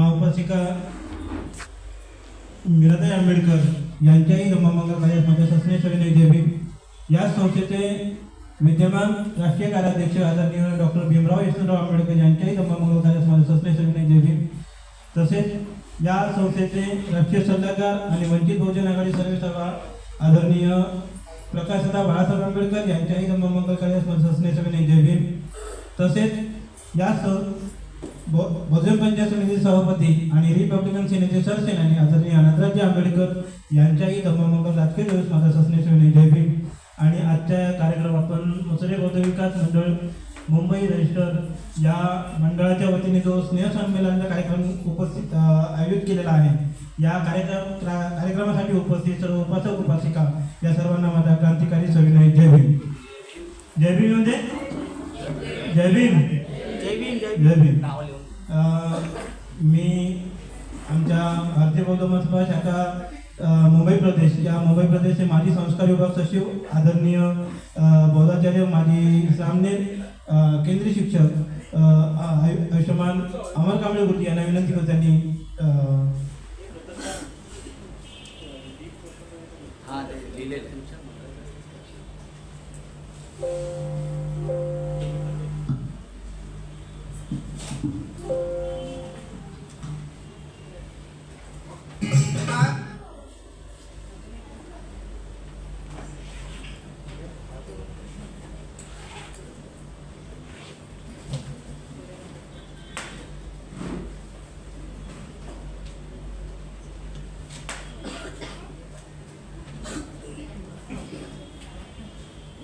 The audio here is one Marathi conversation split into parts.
उपासिका मीराताई आंबेडकर यांच्याही धम्ममंगल कार्यास माझ्या सस्ने सविनय जय भीम. या संस्थेचे विद्यमान राष्ट्रीय कार्याध्यक्ष आदरणीय डॉक्टर भीमराव यशवंतराव आंबेडकर यांच्याही धम्ममंगल कार्यास माझ्या सस्ने सविनय जय भीम. तसेच या संस्थेचे राष्ट्रीय सल्लागार आणि वंचित बहुजन आघाडी सर्वेसर्वा आदरणीय प्रकाशदा बाळासाहेब आंबेडकर यांच्याही धम्ममंगल कार्यास माझ्या सस्ने सविनय जय भीम. तसेच या बहुजन पंचायत समिती सभापती आणि रिपब्लिकन सेनेचे सरसेनानी आदरणीय अनाथराजे आंबेडकर यांच्याही धम्ममंगल राजकीय दिवस माझा सस्ने सविनय जय भीम. आणि आजच्या कार्यक्रम आपण मुसळे बौद्ध विकास मंडळ मुंबई रजिस्टर या मंडळाच्या वतीने जो स्नेहसंमेलनाचा कार्यक्रम आयोजित केलेला आहे, या कार्यक्रमासाठी उपस्थित सर्व उपासक उपासिका या सर्वांना माझा क्रांतिकारी सविनय जय भीम. जय भीम म्हणजे जय भीम जय भीम जय भीम. मी आमच्या भारतीय बौद्ध महासभा शाखा मुंबई प्रदेशचे माजी संस्कार विभाग सचिव आदरणीय बौद्धाचार्य माजी सामने केंद्रीय शिक्षक आयुष्यमान अमर कांबळे गुरुजी यांना विनंती करतो त्यांनी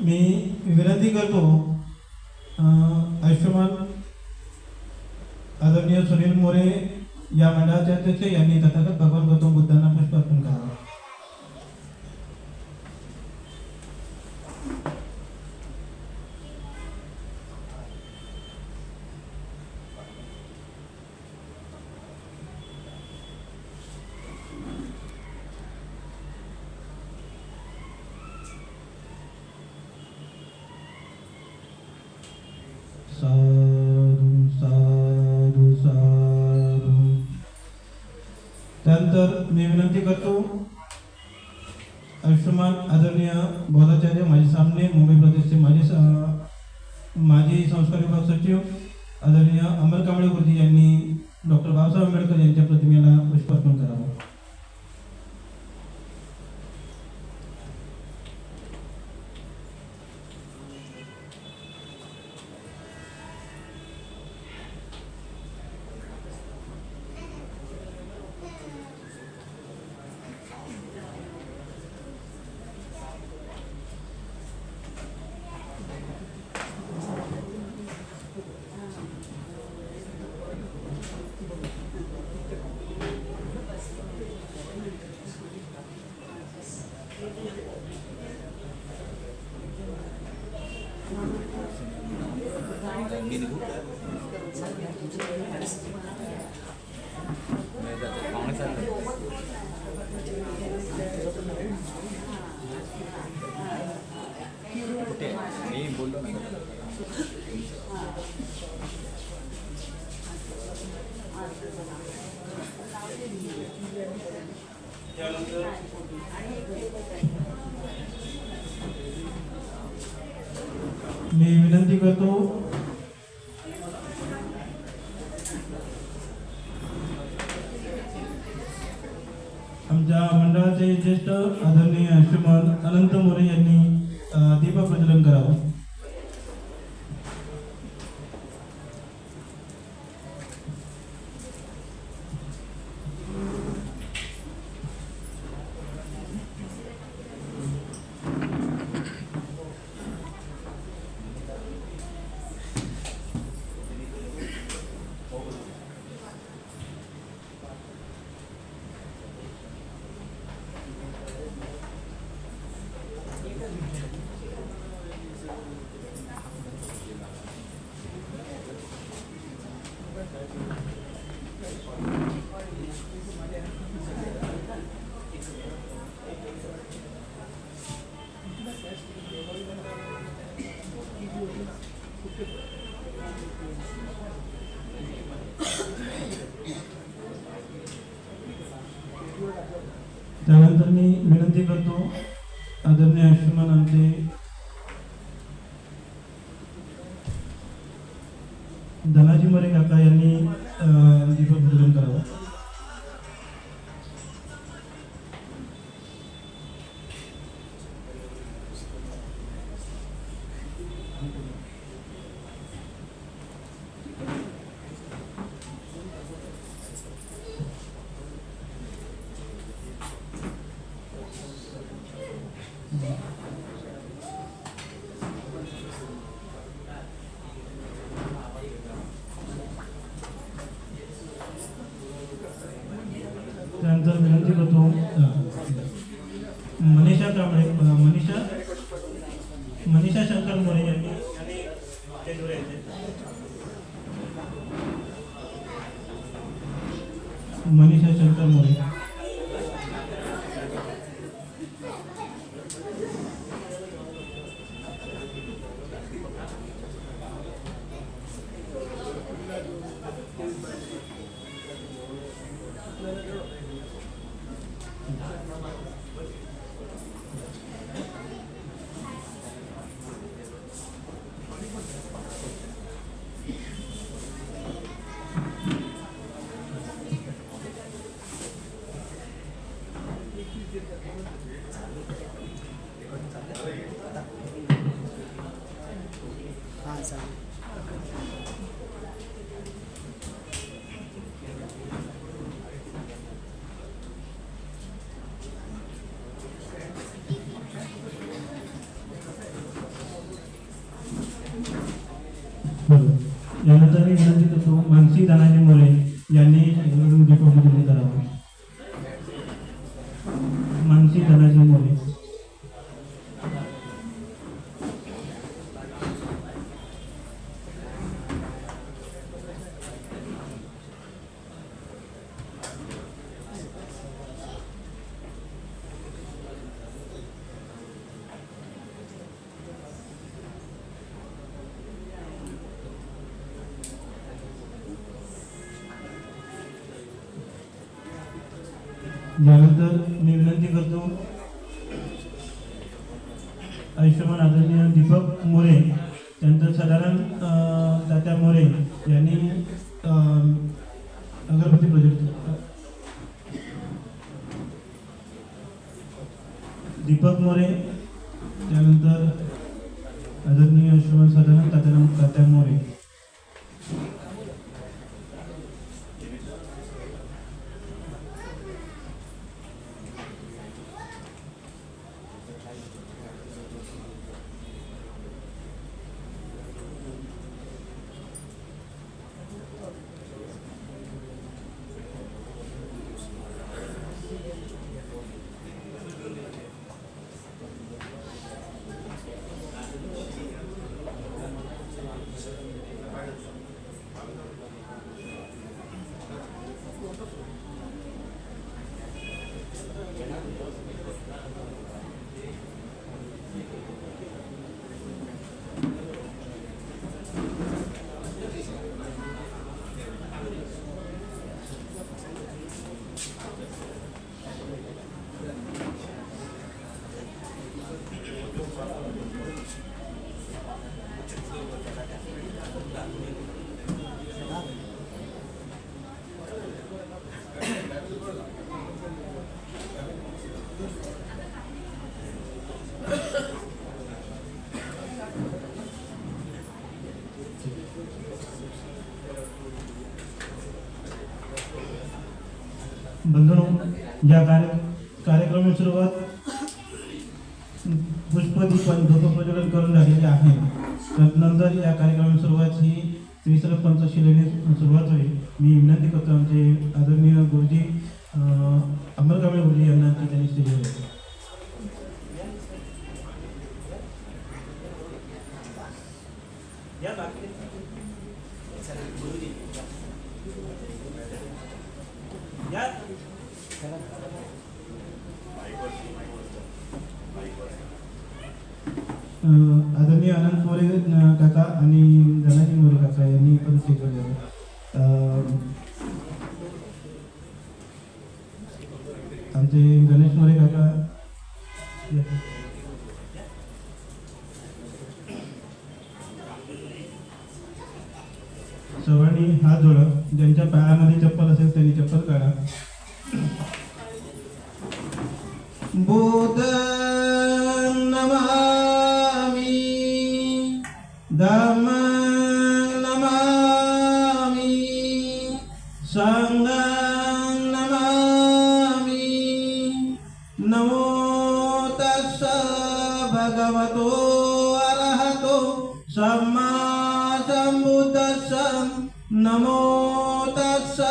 मी विनंती करतो आयुष्यमान आदरणीय सुनील मोरे या मंडळाचे अध्यक्ष यांनी तथागत भगवान गौतम बुद्धांना पुष्प अर्पण करावं. साधू साधू साधू. त्यानंतर मी विनंती करतो आयुष्यमान आदरणीय बौद्धाचार्य माजी सामने मुंबई प्रदेशचे माजी संस्कार विभाग सचिव आदरणीय अमर कांबळे गुरुजी यांनी डॉक्टर बाबासाहेब आंबेडकर यांच्या प्रतिमेला पुष्प अर्पण करावं. मी विनंती करतो आमच्या मंडळाचे ज्येष्ठ आदरणीय आयुष्यमान अनंत मोरे यांनी दीप प्रज्वलन करावं. त्यानंतर मी विनंती करतो आदरणीय आयुष्यमान आमचे धनाजी मोरे काका यांनी दीपक प्रज्वलन करावं. त्यानंतर विनंती करतो मनीषा कांबळे मनीषा शंकर मोरे यांनी स्टेजवर यायचे. मनीषा शंकर मोरे. यानंतर मी विनंती करतो मानसी धनाजी मोरे यांनी दीपक प्रज्वलन करावं. मानसी धनाजी मोरे. यानंतर मी विनंती करतो आयुष्यमान आदरणीय दीपक मोरे त्यानंतर साधारण तात्या मोरे यांनी अगरबत्ती प्रोजेक्ट. दीपक मोरे त्यानंतर आदरणीय आयुष्यमान साधारण तात्या मोरे. बंधूंनो, या कार्यक्रमाची सुरुवात पुष्पदीपन धूपप्रज्वलन करून झालेली आहे. नंतर या कार्यक्रमाची सुरुवात ही त्रिसर पंचशिलेने सुरुवात होईल. मी विनंती करतो आमचे आदरणीय गुरुजी अमरकांबळे गुरुजी यांना की त्यांनी स्टेजवर यायचं. आदरणीय अनंत मोरे काका आणि धनाजी मोरे काका यांनी पण स्टेजवर यावं. आमचे गणेश मोरे काका सर्वांनी हात जोडा. ज्यांच्या पायामध्ये चप्पल असेल त्यांनी चप्पल काढा. बुद्धं नमामि धम्मं नमामि संघं नमामि. नमो तस्स भगवतो अरहतो सम्मा संबुद्धस्स. नमो तस्स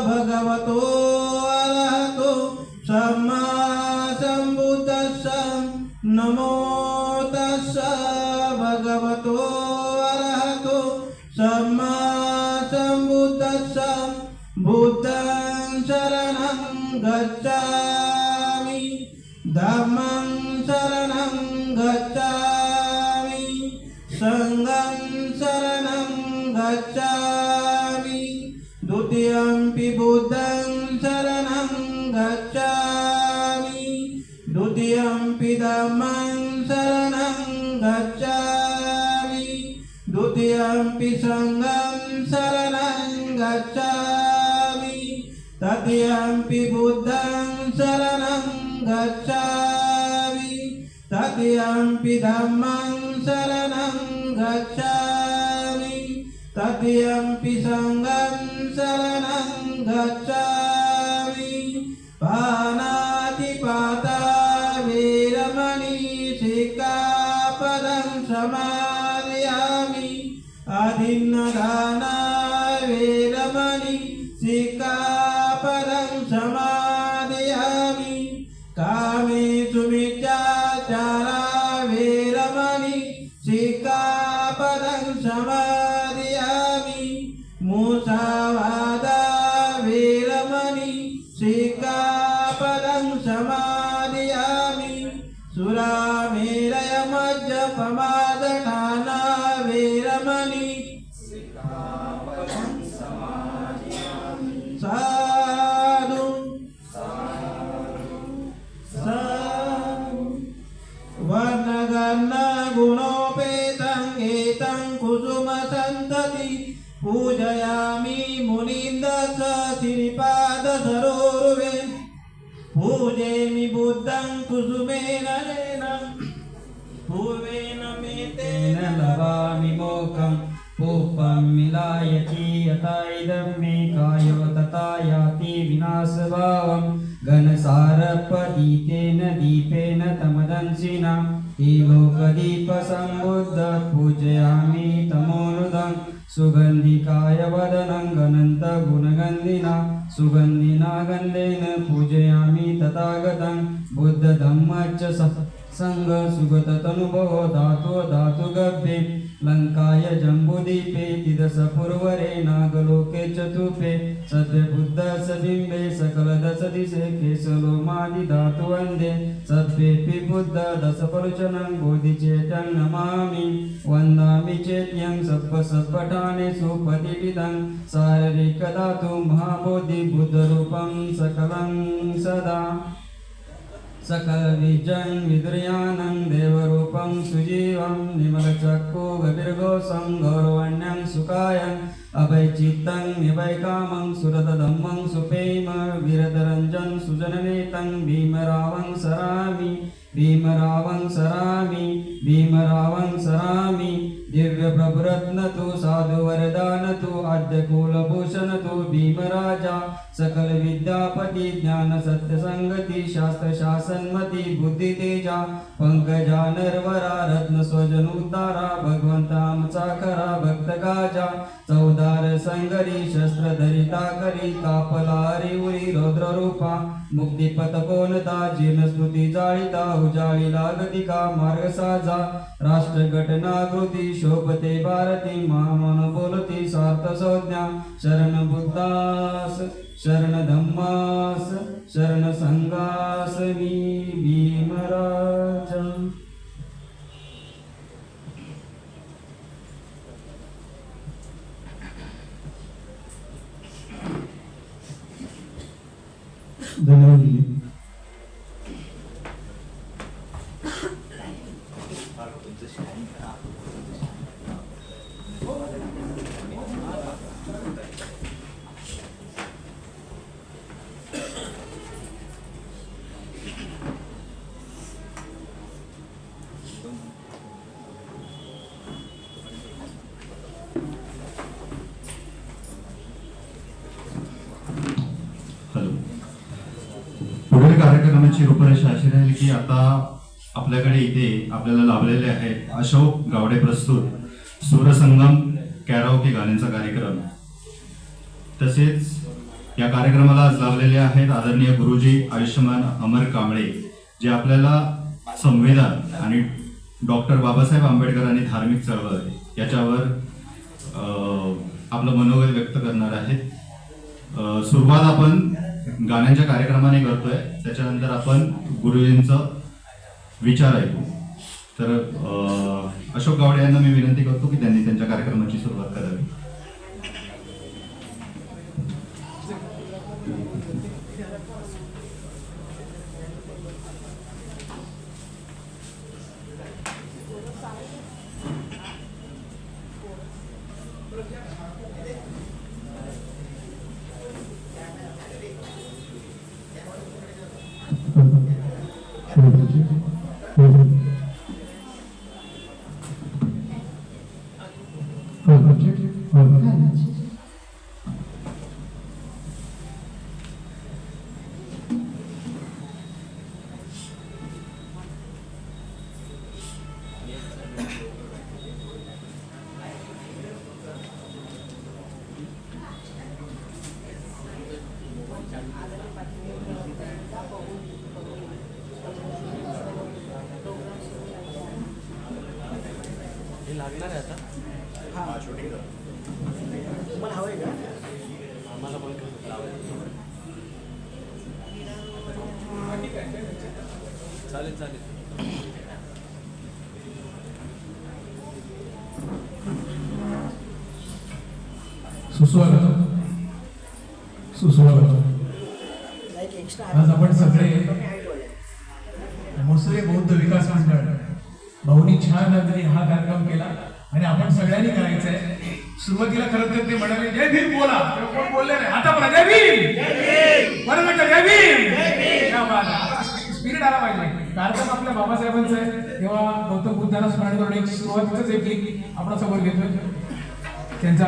भगवतो अरहतो सम्मा संबुद्धस्स. नमो तस्स भगवतो अरहतो सम्मा संबुद्धस्स. बुद्धं शरणं गच्छामि धम्मं शरणं गच्छामि संघं शरणं गच्छामि. द्वितीयंपि बुद्धं शरणं गच्छामि. द्वितीयंपि धम्मं शरणं गच्छामि. द्वितीयंपि संघं शरणं गच्छामि. तृतीयंपि बुद्धं शरणं गच्छामि. तृतीयंपि धम्मं शरणं गच्छामि. तृतीयंपि संघं शरणं गच्छामि. पानातिपाता वेरमणि सिक्खापदं समादयामि. आदिन्नदाना वेरमणि सिक्खापदं समादयामि. कामेषु मिथ्याचारा वेरमणि सिक्खापदं समादयामि. मुसावादा वेरमणि सिक्खापदं समादयामि. सुरामेरय मज्जपमादठाना वेरमणि सिक्खापदं समादयामि. साधु वर्णगण गुणोपेतं एतं कुसुमसन्तति. पूजयामि मुनीन्द्रस्य श्रीपादसरोरुहे. पूजयामि बुद्धं कुसुमेन नयनं. पूर्वेण मे तेन लभामि मोक्षं. पूपं मिलायति यथा इदं मे कायो तथा याति विनाशभावं. घनसारपदीतेन दीपेन तमदंसिना. लोकदीपसम्बुद्ध पूजयामि तमोनुदं. सुगन्धिकाय वदनं गणन्तगुणगन्धिना. सुगन्धिना गन्धेन पूजयामि तथागतं. बुद्धधम्मच्च संग सुगततनुभवो धातो धातुगभ्ये. लङ्काय जम्बुदीपे तिदशपूर्वरे नागलोके चतुपे. सद्यबुद्धस्य बिम्बे सकलदशदिशे केशलोमादिधातुवन्दे. सद्येऽपि बुद्ध दशपरुचनं बोधिचेतं नमामि. वन्दामि चेत्यं सत्पठानेषु पतिविदं. शारीरिकधातु महाबोधि बुद्धरूपं सकलं सदा. सकलविजं विदुर्यानं देवरूपं सुजीवं. निमलचक्षु गभीरघोषं गौरवण्यं सुखायं. अभयचित्तं निभयकामं सुरतधम्मं सुप्रेम. वीरधरञ्जन सुजननेतं भीमरावं सरामि. भीमरावं सरामि. भीमरावं सरामि. दिव्यप्रभुरत्न तु साधुवरदान तु आद्यकुलभूषण तु भीमराजा. सकल विद्यापति ज्ञान सत्यसंगति शास्त्रशासनमति बुद्धितेजा. पंकजा नरवरा रत्न स्वजन उद्धारा. भगवंतामचा खरा भक्तगाजा. चौदार संगरी शस्त्रधरिता करी. कापलारी उरी रौद्ररूपा. मुक्तिपथ कोणता जीर्णस्तुती जाळिता. उजाळी लागतिका मार्ग साजा. राष्ट्रघटनाकृती शोभते भारती. महामन बोलती सार्थ संज्ञा. शरण बुद्धास शरण धम्मास शरण संघास मी भीमराजा. धन्यवाद. पुढील कार्यक्रमाची रूपरेषा अशी राहील की आता आपल्याकडे इथे आपल्याला लाभलेले आहेत अशोक गावडे प्रस्तुत सूरसंगम कॅराओके गाण्यांचा कार्यक्रम. तसेच या कार्यक्रमाला आज लाभलेले आहेत आदरणीय गुरुजी आयुष्यमान अमर कांबळे, जे आपल्याला संविधान आणि डॉक्टर बाबासाहेब आंबेडकर आणि धार्मिक चळवळ याच्यावर आपलं मनोगत व्यक्त करणार आहेत. सुरुवात आपण गाण्यांच्या कार्यक्रमाने करतोय, त्याच्यानंतर आपण गुरुजींचं विचार ऐकू. तर अशोक गावडे यांना मी विनंती करतो की त्यांनी त्यांच्या कार्यक्रमाची सुरुवात करावी. लागणार आहे आता. हां शूटिंग तुम्हाला हवं आहे का? आम्हाला पण चालेल चालेल. सुस्वागत. आज आपण सगळे मोसरे बौद्ध विकास मंडळ भाऊनी छान अगदी हा कार्यक्रम केला आणि आपण सगळ्यांनी करायचा आहे. सुरुवातीला खरं तर ते म्हणाले जय भीम बोला, कोण बोलले नाही, आता बोला जय भीम, बरं म्हटलं जय भीम. स्पिरिट आला पाहिजे. कार्यक्रम आपल्या बाबासाहेबांचा आहे, तेव्हा गौतम बुद्धांना स्मरण करून एक सुरुवातीच एक आपण समोर घेतोय त्यांचा